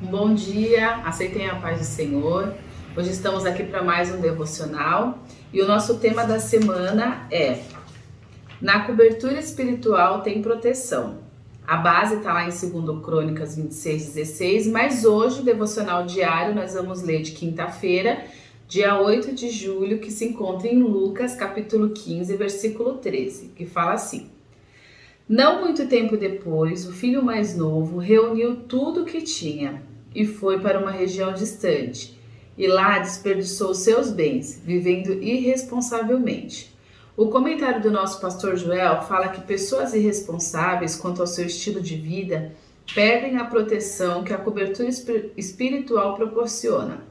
Bom dia, aceitem a paz do Senhor. Hoje estamos aqui para mais um devocional e o nosso tema da semana é: na cobertura espiritual tem proteção. A base está lá em 2 Crônicas 26:16, mas hoje o devocional diário nós vamos ler de quinta-feira, dia 8 de julho, que se encontra em Lucas capítulo 15, versículo 13, que fala assim: não muito tempo depois, o filho mais novo reuniu tudo o que tinha e foi para uma região distante, e lá desperdiçou seus bens, vivendo irresponsavelmente. O comentário do nosso pastor Joel fala que pessoas irresponsáveis quanto ao seu estilo de vida perdem a proteção que a cobertura espiritual proporciona.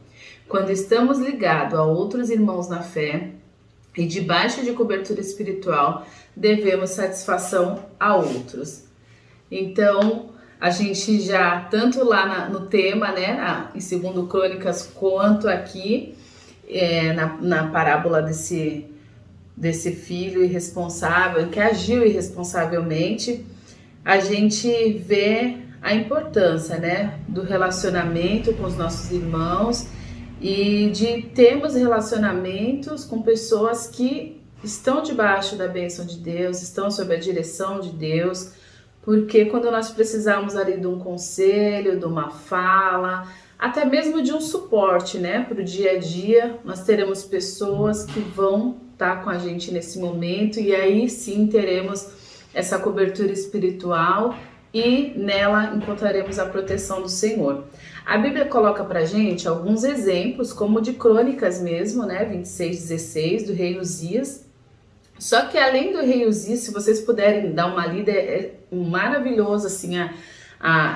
Quando estamos ligados a outros irmãos na fé e debaixo de cobertura espiritual, devemos satisfação a outros. Então, a gente já, tanto lá no tema, né, em 2 Crônicas, quanto aqui, na parábola desse filho irresponsável, que agiu irresponsavelmente, a gente vê a importância, né, do relacionamento com os nossos irmãos e de termos relacionamentos com pessoas que estão debaixo da bênção de Deus, estão sob a direção de Deus, porque quando nós precisamos ali de um conselho, de uma fala, até mesmo de um suporte, né, para o dia a dia, nós teremos pessoas que vão estar com a gente nesse momento e aí sim teremos essa cobertura espiritual e nela encontraremos a proteção do Senhor. A Bíblia coloca pra gente alguns exemplos, como de Crônicas mesmo, né, 26:16, do rei Uzias. Só que além do rei Uzias, se vocês puderem dar uma lida, é maravilhoso assim,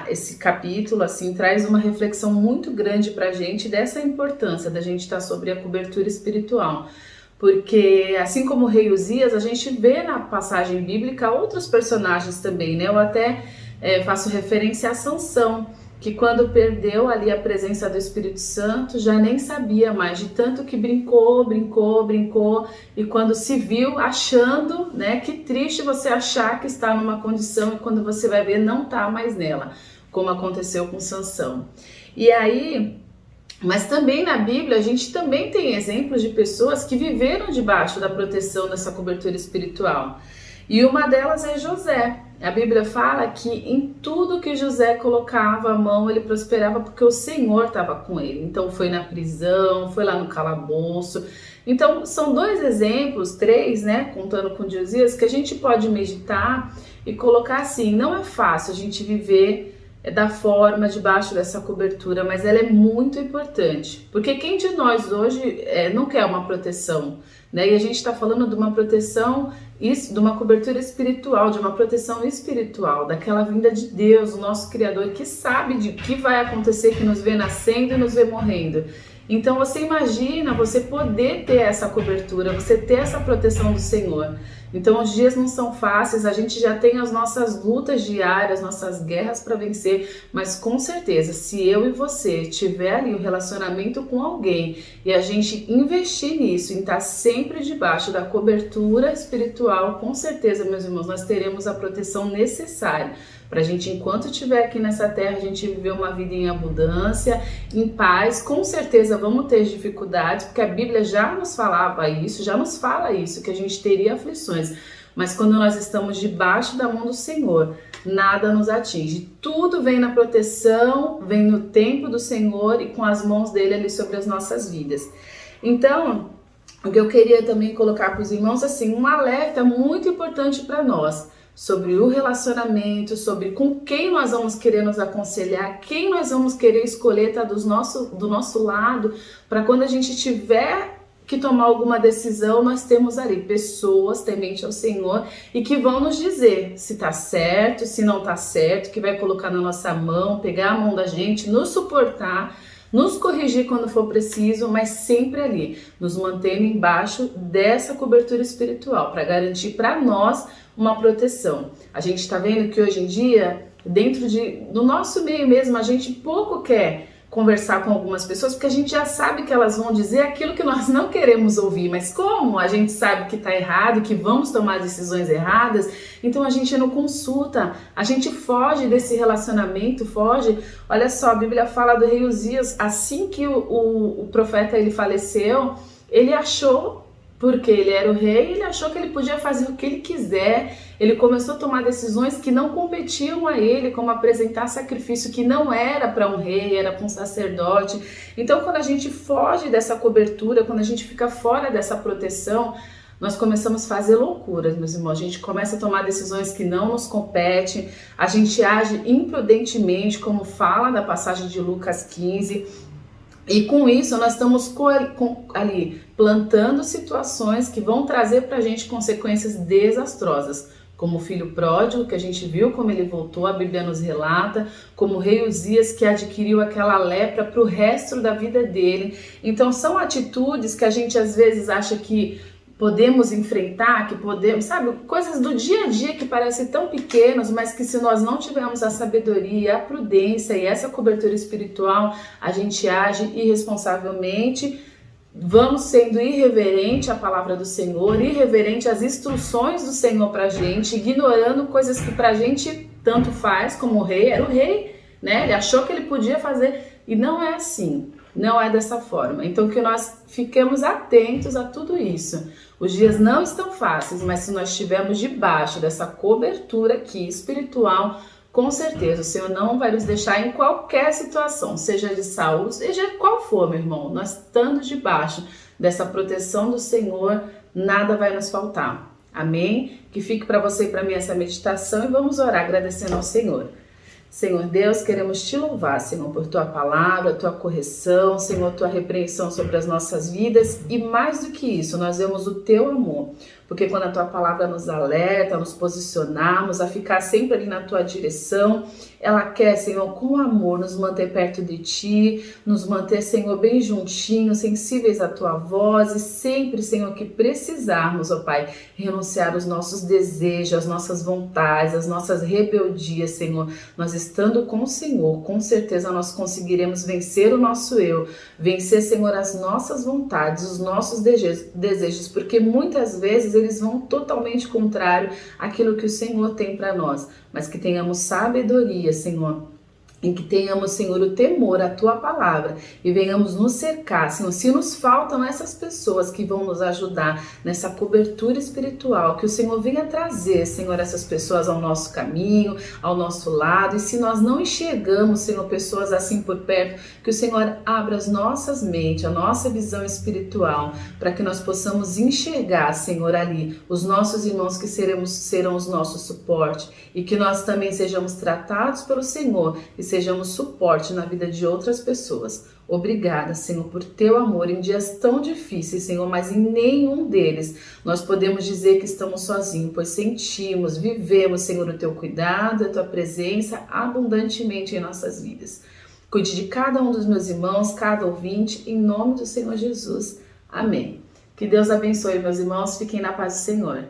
esse capítulo assim, traz uma reflexão muito grande pra gente dessa importância da gente estar sobre a cobertura espiritual. Porque assim como o rei Uzias, a gente vê na passagem bíblica outros personagens também, né? Eu até faço referência a Sansão, que quando perdeu ali a presença do Espírito Santo, já nem sabia mais, de tanto que brincou, e quando se viu achando, né, que triste você achar que está numa condição e quando você vai ver não está mais nela, como aconteceu com Sansão. E aí, mas também na Bíblia a gente também tem exemplos de pessoas que viveram debaixo da proteção dessa cobertura espiritual. E uma delas é José. A Bíblia fala que em tudo que José colocava a mão, ele prosperava porque o Senhor estava com ele. Então foi na prisão, foi lá no calabouço. Então são dois exemplos, três, né, contando com Josias, que a gente pode meditar e colocar assim, não é fácil a gente viver da forma debaixo dessa cobertura, mas ela é muito importante, porque quem de nós hoje não quer uma proteção, né? E a gente está falando de uma proteção, de uma cobertura espiritual, de uma proteção espiritual, daquela vinda de Deus, o nosso Criador, que sabe de que vai acontecer, que nos vê nascendo e nos vê morrendo. Então você imagina você poder ter essa cobertura, você ter essa proteção do Senhor. Então os dias não são fáceis, a gente já tem as nossas lutas diárias, nossas guerras para vencer, mas com certeza, se eu e você tiver ali um relacionamento com alguém e a gente investir nisso, em estar sempre debaixo da cobertura espiritual, com certeza, meus irmãos, nós teremos a proteção necessária para a gente, enquanto estiver aqui nessa terra, a gente viver uma vida em abundância, em paz. Com certeza vamos ter dificuldades, porque a Bíblia já nos falava isso, já nos fala isso, que a gente teria aflições. Mas quando nós estamos debaixo da mão do Senhor, nada nos atinge. Tudo vem na proteção, vem no tempo do Senhor e com as mãos dele ali sobre as nossas vidas. Então, o que eu queria também colocar para os irmãos, assim, um alerta muito importante para nós, sobre o relacionamento, sobre com quem nós vamos querer nos aconselhar, quem nós vamos querer escolher tá do nosso lado, para quando a gente tiver que tomar alguma decisão, nós temos ali pessoas temente ao Senhor e que vão nos dizer se tá certo, se não tá certo, que vai colocar na nossa mão, pegar a mão da gente, nos suportar, nos corrigir quando for preciso, mas sempre ali, nos mantendo embaixo dessa cobertura espiritual, para garantir para nós uma proteção. A gente está vendo que hoje em dia, dentro do nosso meio mesmo, a gente pouco quer conversar com algumas pessoas, porque a gente já sabe que elas vão dizer aquilo que nós não queremos ouvir, mas como a gente sabe que está errado, que vamos tomar decisões erradas, então a gente não consulta, a gente foge desse relacionamento, foge. Olha só, a Bíblia fala do rei Uzias, assim que o profeta ele faleceu, ele achou, porque ele era o rei, ele achou que ele podia fazer o que ele quiser, ele começou a tomar decisões que não competiam a ele, como apresentar sacrifício que não era para um rei, era para um sacerdote. Então, quando a gente foge dessa cobertura, quando a gente fica fora dessa proteção, nós começamos a fazer loucuras, meus irmãos. A gente começa a tomar decisões que não nos competem, a gente age imprudentemente, como fala na passagem de Lucas 15, e com isso nós estamos ali plantando situações que vão trazer para a gente consequências desastrosas, como o filho pródigo, que a gente viu como ele voltou, a Bíblia nos relata, como o rei Uzias, que adquiriu aquela lepra para o resto da vida dele. Então são atitudes que a gente às vezes acha que podemos enfrentar, que podemos, sabe, coisas do dia a dia que parecem tão pequenas, mas que se nós não tivermos a sabedoria, a prudência e essa cobertura espiritual, a gente age irresponsavelmente, vamos sendo irreverente à palavra do Senhor, irreverente às instruções do Senhor pra gente, ignorando coisas que pra gente tanto faz, como o rei, era o rei, né? Ele achou que ele podia fazer, e não é assim. Não é dessa forma. Então que nós fiquemos atentos a tudo isso. Os dias não estão fáceis, mas se nós estivermos debaixo dessa cobertura aqui espiritual, com certeza o Senhor não vai nos deixar em qualquer situação, seja de saúde, seja qual for, meu irmão. Nós estando debaixo dessa proteção do Senhor, nada vai nos faltar. Amém? Que fique para você e para mim essa meditação e vamos orar agradecendo ao Senhor. Senhor Deus, queremos te louvar, Senhor, por tua palavra, tua correção, Senhor, tua repreensão sobre as nossas vidas e mais do que isso, nós vemos o teu amor, porque quando a tua palavra nos alerta, nos posicionarmos, a ficar sempre ali na tua direção, ela quer, Senhor, com amor nos manter perto de ti, nos manter, Senhor, bem juntinhos, sensíveis à tua voz e sempre, Senhor, que precisarmos, ó Pai, renunciar os nossos desejos, as nossas vontades, as nossas rebeldias, Senhor. Nós estando com o Senhor, com certeza nós conseguiremos vencer o nosso eu, vencer, Senhor, as nossas vontades, os nossos desejos, porque muitas vezes eles vão totalmente contrário àquilo que o Senhor tem para nós, mas que tenhamos sabedoria, Senhor, em que tenhamos, Senhor, o temor à tua palavra e venhamos nos cercar, Senhor, se nos faltam essas pessoas que vão nos ajudar nessa cobertura espiritual, que o Senhor venha trazer, Senhor, essas pessoas ao nosso caminho, ao nosso lado, e se nós não enxergamos, Senhor, pessoas assim por perto, que o Senhor abra as nossas mentes, a nossa visão espiritual, para que nós possamos enxergar, Senhor, ali, os nossos irmãos que serão os nossos suporte, e que nós também sejamos tratados pelo Senhor, e sejamos suporte na vida de outras pessoas. Obrigada, Senhor, por teu amor em dias tão difíceis, Senhor, mas em nenhum deles nós podemos dizer que estamos sozinhos, pois sentimos, vivemos, Senhor, o teu cuidado, a tua presença abundantemente em nossas vidas. Cuide de cada um dos meus irmãos, cada ouvinte, em nome do Senhor Jesus. Amém. Que Deus abençoe, meus irmãos. Fiquem na paz do Senhor.